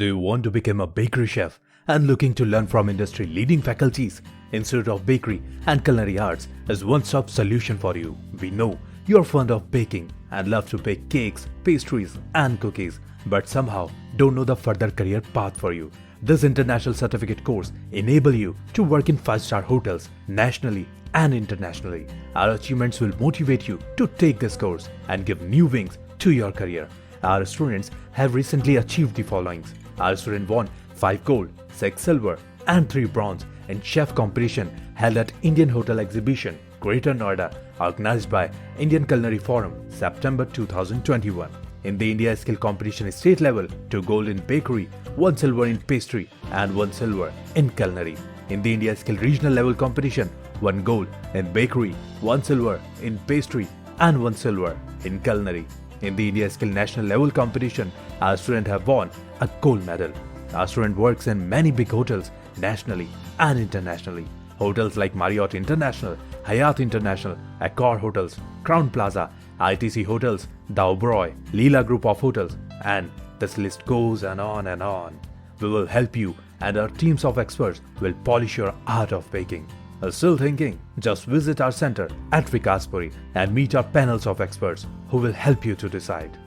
Do you want to become a bakery chef and looking to learn from industry leading faculties? Institute of Bakery and Culinary Arts is one-stop solution for you. We know you're fond of baking and love to bake cakes, pastries and cookies, but somehow don't know the further career path for you. This international certificate course enable you to work in 5-star hotels nationally and internationally. Our achievements will motivate you to take this course and give new wings to your career. Our students have recently achieved the followings. Our student won 5 gold, 6 silver and 3 bronze in chef competition held at Indian Hotel Exhibition, Greater Noida, organized by Indian Culinary Forum, September 2021. In the India Skill Competition state level, 2 gold in bakery, 1 silver in pastry and 1 silver in culinary. In the India Skill Regional Level Competition, 1 gold in bakery, 1 silver in pastry and 1 silver in culinary. In the India Skill National Level Competition, our student have won a gold medal. Our student works in many big hotels nationally and internationally. Hotels like Marriott International, Hyatt International, Accor Hotels, Crown Plaza, ITC Hotels, the Oberoi, Leela Group of Hotels, and this list goes on and on. We will help you and our teams of experts will polish your art of baking. Still thinking? Just visit our center at Vikaspuri and meet our panels of experts who will help you to decide.